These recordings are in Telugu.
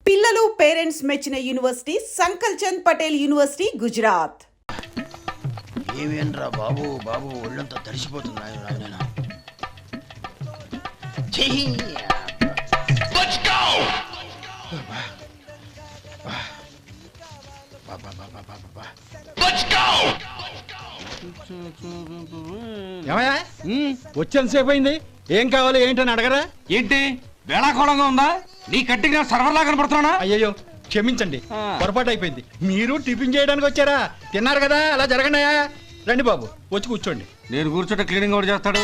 పిల్లలు పేరెంట్స్ మెచ్చిన యూనివర్సిటీ సంకల్ చంద్ పటేల్ యూనివర్సిటీ గుజరాత్. ఏమేంట్రా బాబు బాబు ఒళ్ళంతా తడిసిపోతుంది. వచ్చేంత సేపు అయింది. ఏం కావాలి ఏంటని అడగరా? ఏంటి వేళాకోళంగా ఉందా? నీ కట్టిగా సర్వర్లా కనపడుతున్నా? అయ్యయ్యో క్షమించండి, పొరపాటు అయిపోయింది. మీరు టిఫిన్ చేయడానికి వచ్చారా? తిన్నారు కదా, అలా జరగండియా. రండి బాబు, వచ్చి కూర్చోండి. నేను కూర్చుంటే క్లీనింగ్ కూడా చేస్తాడు.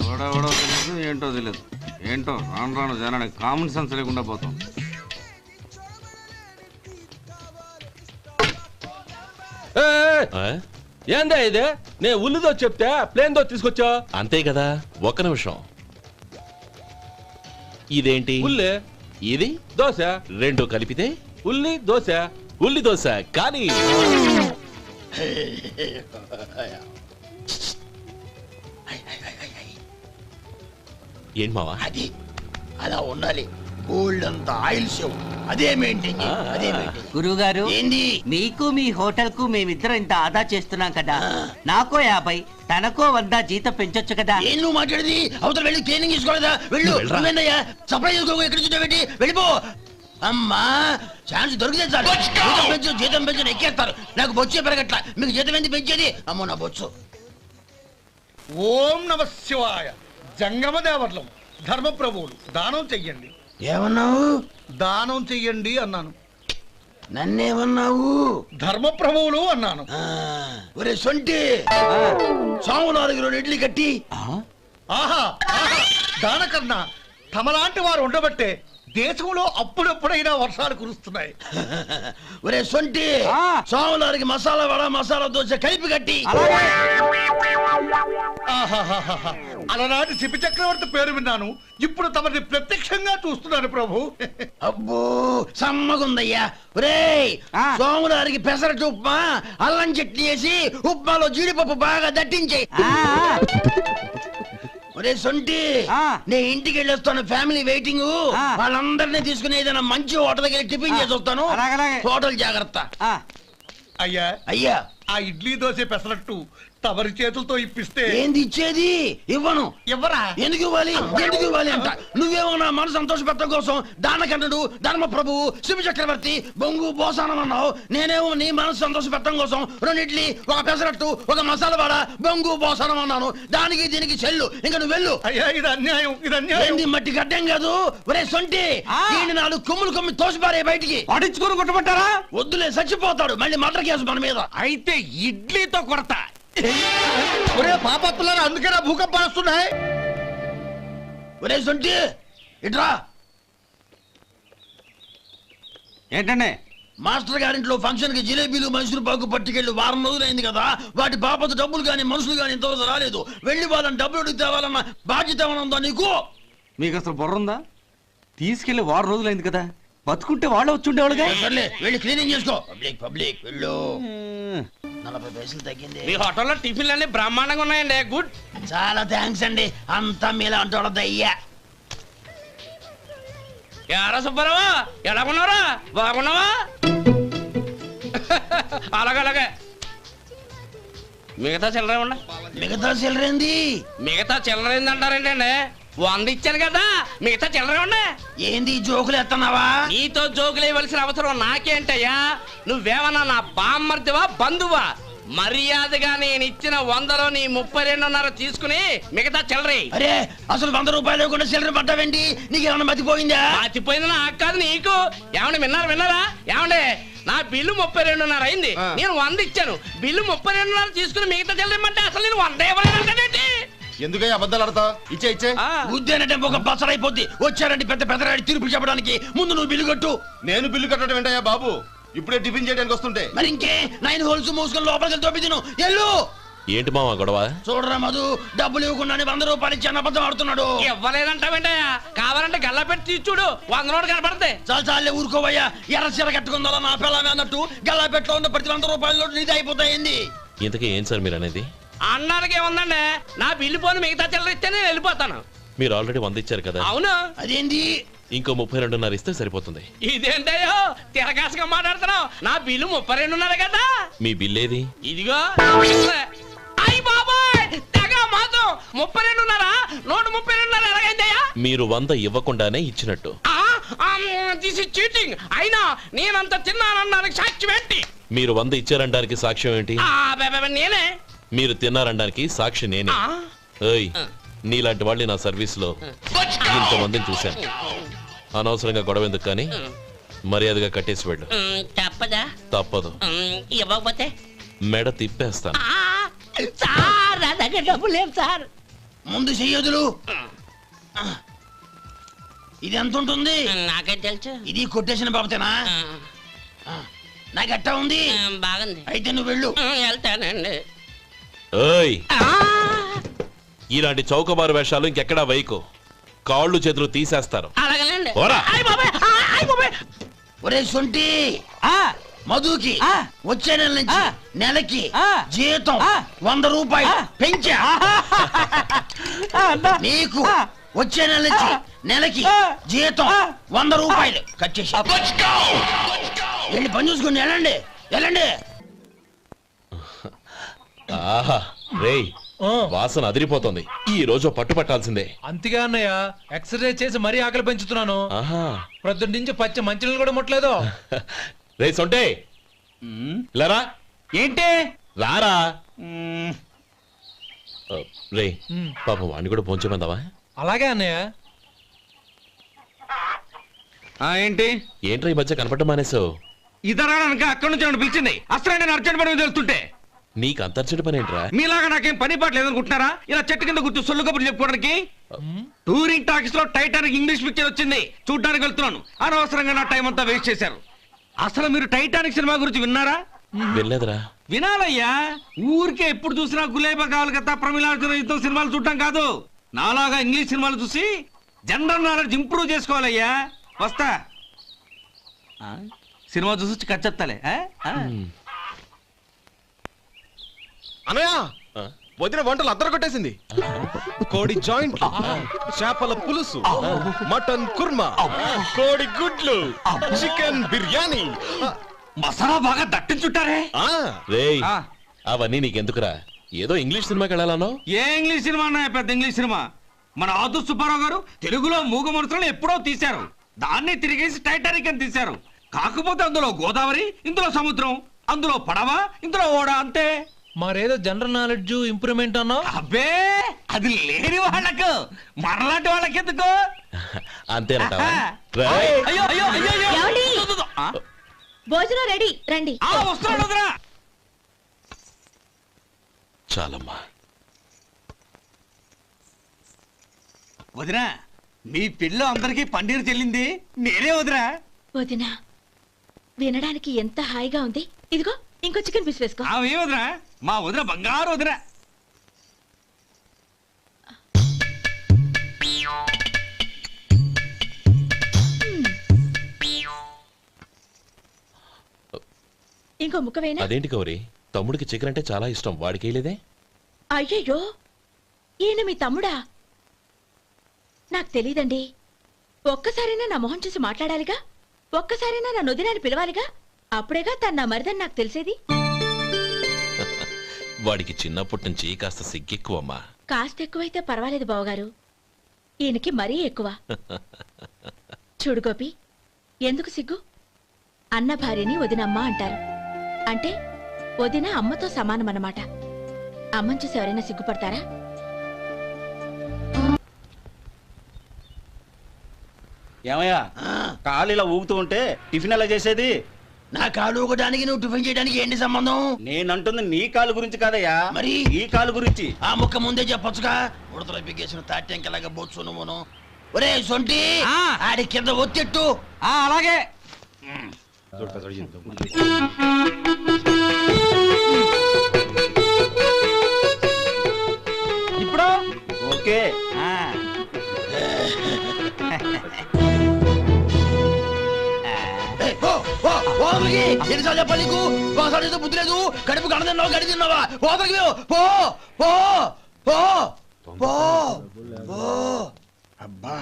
ఎవడెవడో తెలియదు, ఏంటో తెలియదు. ఏంటో రాను రాను జనానికి కామన్ సెన్స్ లేకుండా పోతాం. ఏందా ఇది? నే ఉల్లిదో చెప్తే ప్లేన్ దో తీసుకొచ్చా అంతే కదా. ఒక్క నిమిషం. ఇదేంటి? ఉల్లి. ఇది దోశ. రెండు కలిపితే ఉల్లి దోశ. ఉల్లి దోశ కానీ ఏంటి మావా? అది అలా ఉండాలి. గోల్డ్ అంత ఆయిల్ షో అదే మెయింటైన్ అదే మెయింటైన్. గురువుగారు, ఏంది? మీకు మీ హోటల్ కు మేమిద్దరం ఇంత ఆదా చేస్తున్నాం కదా, నాకో 50 తనకో 100 జీతం పెంచొచ్చు కదా. ఏం నువ్వు మాట్లాడేది? అవతల వెళ్ళి ట్రైనింగ్ తీసుకోలేదా? వెళ్ళు. నువ్వేందయ్యా సప్లై చేసుకో, ఎక్కడ చూసా పెట్టి వెళ్ళిపో. అమ్మా ఛాన్స్ దొరికితే చాలు. జీతం పెంచు ఎక్కేస్తారు. నాకు బొచ్చే పెరగట్ల. మీకు జీతం ఎందుకు పెంచేది? అమ్మో నా బొచ్చు. ఓం నమ శివాయ. జంగమ దేవర్లం ధర్మప్రభువులు దానం చెయ్యండి. ఏమన్నావు? దానం చెయ్యండి అన్నాను. నన్నేమన్నావు? ధర్మప్రభువులు అన్నాను. ఒరే సొంటి, సాములు 4 ఇడ్లీ కట్టి. ఆహా ఆహా, దానకన్నా తమలాంటి వారు ఉండబట్టే దేశంలో అప్పుడెప్పుడైనా వర్షాలు కురుస్తున్నాయి. ఒరే సొంటి, సాములారికి మసాలా వడ మసాలా దోశ కలిపి కట్టి. ఆహాహాహా, అలనాటి శిపి చక్రవర్తి పేరు విన్నాను. ఇప్పుడు తమని ప్రత్యక్షంగా చూస్తున్నాను ప్రభు. అబ్బో సమ్మగుందయ్యా. ఒరే సోములారికి పెసరట్టు ఉప్మా అల్లం చట్నీ వేసి ఉప్మాలో జీడిపప్పు బాగా దట్టించే. ఒరే సొంటి, నేను ఇంటికి వెళ్ళొస్తాను. Family waiting. వాళ్ళందరినీ తీసుకుని ఏదైనా మంచి హోటల్ దగ్గర టిఫిన్ చేసి వస్తాను. హోటల్ జాగ్రత్త. అయ్యా అయ్యా, ఆ ఇడ్లీ దోశ పెసరట్టు తమరి చేతులతో ఇప్పిస్తే. ఏంది ఇచ్చేది? ఇవ్వను. ఎవరా? ఎందుకు ఇవ్వాలి? ఎందుకు ఇవ్వాలి అంట. నువ్వేమన్నా మన సంతోష పెట్టడం కోసం దానకంటుడు ధర్మ ప్రభువు శివ చక్రవర్తి బొంగు బోసానం అన్నావు. నేనేమో నీ మనసు సంతోష పెట్టడం కోసం 2 ఇడ్లీ, 1 పెసరట్టు, 1 మసాలా వాడ, బొంగు బోసానం అన్నాను. దానికి దీనికి చెల్లు. ఇంకా నువ్వు వెళ్ళు. అయ్యా ఇది అన్యాయం, ఇది అన్యాయం. ఏంది మట్టి గడ్డం కాదు. ఒరే సొంటి, ఈయన 4 కొమ్ములు కొమ్మి తోసిపారే బయటికి. పడించుకొని కొట్టమంటారా? వద్దులే, చచ్చిపోతాడు. మళ్ళీ మర్డర్ కేసు మన మీద. అయితే ఇడ్లీతో కొడతా. ఒరే పాపత్తులారా, అందుకే నా భూకంపాలు వస్తున్నాయి. ఒరే సొంటి ఇట్రా. ఏంటండి? మాస్టర్ గారింట్లో ఫంక్షన్ కి జిలేబీలు మైసూరు పాకు పట్టుకెళ్ళి 1 వారం రోజులైంది కదా. వాటి బాపత డబ్బులు గాని మనుషులు గాని ఇంతవరకు రాలేదు. వెళ్ళి వాళ్ళని డబ్బులు అడిగి తేవాలన్న బాధ్యత ఏమైనా ఉందా నీకు? మీకు అసలు బుర్ర ఉందా? తీసుకెళ్లి 1 వారం రోజులైంది కదా, బతుకుంటే వాళ్ళు వచ్చి ఉండేవాళ్ళుగా. సర్లే, వెళ్ళి క్లీనింగ్ చేసుకో. పబ్లిక్ పబ్లిక్ వెళ్ళు. 40 పైసలు తగ్గింది. మీ హోటల్లో టిఫిన్లు అన్ని బ్రహ్మాండంగా ఉన్నాయండి. గుడ్. చాలా థ్యాంక్స్ అండి. అంతా మీలా అంటాడు అయ్యా. ఎరా సుబ్బారావా, ఎలా ఉన్నారా? బాగున్నావా? అలాగే మిగతా చిల్లర ఉండ. మిగతా చిల్లరేంది? మిగతా చిల్లర ఏందంటారేంటండి? 100 ఇచ్చాను కదా, మిగతా చిల్లర ఉండే. ఏంది జోకులు ఎత్తన్నావా? నీతో జోకులు ఇవ్వాల్సిన అవసరం నాకేంటయ్యా? నువ్వేమన్నా నా బామ్మర్దివా బంధువా? మర్యాదగా నేను ఇచ్చిన 100లో నీ 32.5 తీసుకుని మిగతా చిల్లరే. అరే అసలు 100 రూపాయలు కూడా చిల్లర పడ్డావేంటి? నీకేమన్నా మతిపోయిందా? మర్చిపోయింది నాకు కాదు, నీకు. ఏమండి విన్నారా? ఏమండి నా బిల్లు 32.5 అయింది. నేను 100 ఇచ్చాను. బిల్లు 32.5 తీసుకుని మిగతా చిల్లరమంటే అసలు నేను 100 ఇవ్వలేదంటే. ఎందుకయ్యా అబద్ధాలు ఆడతావు? ఇచ్చే ఉద్యానంటే ఒక బసరైపోద్ది. వచ్చారంటే పెద్ద పెద్దరాడి తీర్పు చెప్పడానికి ముందు నువ్వు బిల్లు కట్టు. నేను బిల్లు కట్టడం ఏంటయ్యా బాబు? ఇప్పుడే టిఫిన్ చేయడానికి వస్తుంటే. మరి ఇంకే 9 హోల్స్ మూసుకొని లోపలికి తోపి తిను. ఎల్లు. ఏంటి మావా గొడవ? చూడరా మధు, డబ్బులు ఇవ్వకుండానే 100 రూపాయలు ఇచ్చి అబద్ధం ఆడుతున్నాడు. ఇవ్వలేదంటావేంటయ్యా? కావాలంటే గల్లా పెట్టి తీసి చూడు, 100 నోటు కనపడతాయి. చాలే ఊరుకోవయ్యా. ఎర్ర చీర కట్టుకుందా నా పిల్లమే అన్నట్టు గల్లా పెట్లో ఉన్న ప్రతి 100 రూపాయలు నీది అయిపోతాయింది. ఇంతకీ ఏం సార్ మీరు అనేది? అన్నానికి ఏముందండి, నా బిల్లు పోను మిగతా చిల్లర ఇస్తే నేను వెళ్ళిపోతాను. మీరు ఆల్రెడీ 100 ఇచ్చారు కదా. అవును. అదేంటి? ఇంకో 32.5 ఇస్తే సరిపోతుంది. ఇదేంటయ్యో తిరగాసుగా మాట్లాడుతున్నావు? నా బిల్లు 32.5 కదా. మీ బిల్ ఏది? ఇదిగో. అయ్య బాబాయ్ తెగ మాతో 32.5 132.5 ఎలాగైందయ్యా? మీరు 100 ఇవ్వకుండానే ఇచ్చినట్టు. This is cheating. అయినా నేనంత తిన్నానన్నానికి సాక్ష్యం ఏంటి? మీరు 100 ఇచ్చారనడానికి సాక్ష్యం ఏంటి? నేనే. మీరు తిన్నారనడానికి సాక్షి నేనే. ఏయ్, నీలాంటి వాళ్ళని నా సర్వీస్ లో ఇంతమందిని చూశాను. అనవసరంగా గొడవ ఎందుకు కానీ మర్యాదగా కట్టేసి వెళ్ళు. తప్పదా? తప్పదు. ఇవ్వకపోతే మెడ తిప్పేస్తాను. సార్ నా దగ్గర డబ్బు లేవు సార్. ముందు చెయ్యదులు. ఇది ఎంత ఉంటుంది? నాకేం తెలుసు. ఇది కొట్టేసిన బాబతేనా? నాకు ఎట్టా ఉంది? బాగుంది. అయితే నువ్వు వెళ్ళు. వెళ్తానండి. ఏయ్, ఇలాంటి చౌకబారు వేషాలు ఇంకెక్కడా వైకు. కాళ్ళు చేతులు తీసేస్తారు. అలాగేనండి. పోరా. ఒరే సొంటి, మధుకి వచ్చే నెల నుంచి నెలకి జీతం 100 రూపాయలు పెంచా. నీకు వచ్చే నెల నుంచి నెలకి జీతం 100 రూపాయలు కట్ చేసి వెళ్ళి పని చూసుకుని వెళ్ళండి వెళ్ళండి. ఆహా రేయ్, వాసన అదిరిపోతుంది. ఈ రోజు పట్టుపట్టాల్సిందే. అంతగా అన్నయ్య ఎక్సర్సైజ్ చేసి మరీ ఆకలి పెంచుతున్నాను. ఆహా, ప్రొద్దున నుంచి పచ్చి మంచినీళ్ళు కూడా ముట్టలేదు. రే సొంటే, లరా ఏంటి? రారా. రే పాపం వాడిని కూడా పోంచమందావా? అలాగే అన్నయ్య. ఏంటి ఏంట్రా ఈ మధ్య కనపడడం మానేసావు? ఇద్దరు అక్కడి నుంచి నన్ను పిలిచింది. అసలు నేను అర్జెంట్ పని తెలుస్తుంటే నీకు అంతర్చడి పని ఏంట్రా? మీలాగా నాకేం పని పాట లేదనుకుంటున్నారా? ఇలా చెట్టు కింద కూర్చో సొల్లు కబుర్లు చెప్పుకోవడానికి. టూరింగ్ టాకీస్ లో టైటానిక్ ఇంగ్లీష్ పిక్చర్ వచ్చింది, చూడ్డానికి వెళ్తున్నాను. అనవసరంగా నా టైం అంతా వేస్ట్ చేశారు. అసలు మీరు టైటానిక్ సినిమా గురించి విన్నారా? వెళ్ళలేదురా. వినాలయ్యా. ఊరికే ఎప్పుడు చూసినా గులేబా కావాలి కదా ప్రమిళార్జున యుద్ధం సినిమాలు చూడటం కాదు. నాలాగా ఇంగ్లీష్ సినిమాలు చూసి జనరల్ నాలెడ్జ్ ఇంప్రూవ్ చేసుకోవాలయ్యా. వస్తా. సినిమా చూసి కచ్చెత్తాలే. అనయా, ఆ? వదిన వంటలు అద్దరు కొట్టేసింది. కోడి జాయింట్, చేపల పులుసు, మటన్ కుర్మా, కోడి గుడ్లు, చికెన్ బిర్యానీ, మసాలా బాగా దట్టించుంటారే. రేయ్, అవన్నీ నీకెందుకురా? ఏదో ఇంగ్లీష్ సినిమాకి వెళ్ళాలనో? ఏ ఇంగ్లీష్ సినిమా అన్నాయా? పెద్ద ఇంగ్లీష్ సినిమా. మన ఆదు సుబ్బారావు గారు తెలుగులో మూగమరుతులను ఎప్పుడో తీశారు. దాన్ని తిరిగేసి టైటానిక్ అని తీశారు. కాకపోతే అందులో గోదావరి, ఇందులో సముద్రం, అందులో పడవ, ఇందులో ఓడ, అంతే. మరేదో జనరల్ నాలెడ్జ్ ఇంప్రూవ్మెంట్ అన్నావు. అబ్బే, అది లేని వాళ్ళకు మనలాంటి వాళ్ళకి ఎందుకు? అంతేనంటావా? అయ్యో అయ్యో అయ్యో అయ్యో. భోజనం రెడీ, రండి. వస్తున్నాడు వదినా. చాలమ్మా. వదినా, మీ పిల్ల అందరికి పన్నీరు చెల్లింది నేనే వదినా. వదినా, వినడానికి ఎంత హాయిగా ఉంది. ఇదిగో ఇంకో చికెన్ పీస్ వేసుకో. ఏ వదినా, మా వదిన బంగారు వదినా. ఇంకో ముక్క వేయనా? అదేంటి గౌరీ, తమ్ముడికి చికెన్ అంటే చాలా ఇష్టం, వాడికి వేయలేదే? అయ్యయ్యో, ఈయన మీ తమ్ముడా? నాకు తెలీదండి. ఒక్కసారైనా నా మొహం చూసి మాట్లాడాలిగా, ఒక్కసారైనా నా నొదినాన్ని పిలవాలిగా. అప్పుడేగా తన నా మరిదని నాకు తెలిసేది. వాడికి చిన్నప్పటి నుంచి కాస్త సిగ్గెక్కువమ్మా. కాస్త ఎక్కువైతే పర్వాలేదు బావగారు, ఈయనకి మరీ ఎక్కువ. చూడు గోపి, ఎందుకు సిగ్గు? అన్న భార్యని వదినమ్మ అంటారు. అంటే వదిన అమ్మతో సమానం అన్నమాట. అమ్మని చూసి ఎవరైనా సిగ్గుపడతారా? ఏమయ్యా, కాలు ఇలా ఊగుతూ ఉంటే టిఫిన్ ఎలా చేసేది? నా కాలు ఊగడానికి నువ్వు టిఫిన్ చేయడానికి ఏంటి సంబంధం? నేనంటుంది నీ కాలు గురించి కాదయ్యా, మరి ఈ కాలు గురించి. ఆ ముక్క ముందే చెప్పొచ్చుగా. ఉడతలో బిగ్గేసిన తాట్యంకలాగా బొచ్చు నువ్వును. ఒరే సొంటి, ఆడి కింద ఒత్తెట్టు. అలాగే. ఇప్పుడు ఓకే. ఎన్నిసార్లు చెప్పాలి నీకు? ఒకసారి బుద్ధి లేదు. కడుపు గడ తిన్నావు, గడి తిన్నావా? పోతకి పో పో పో పో పో. అబ్బా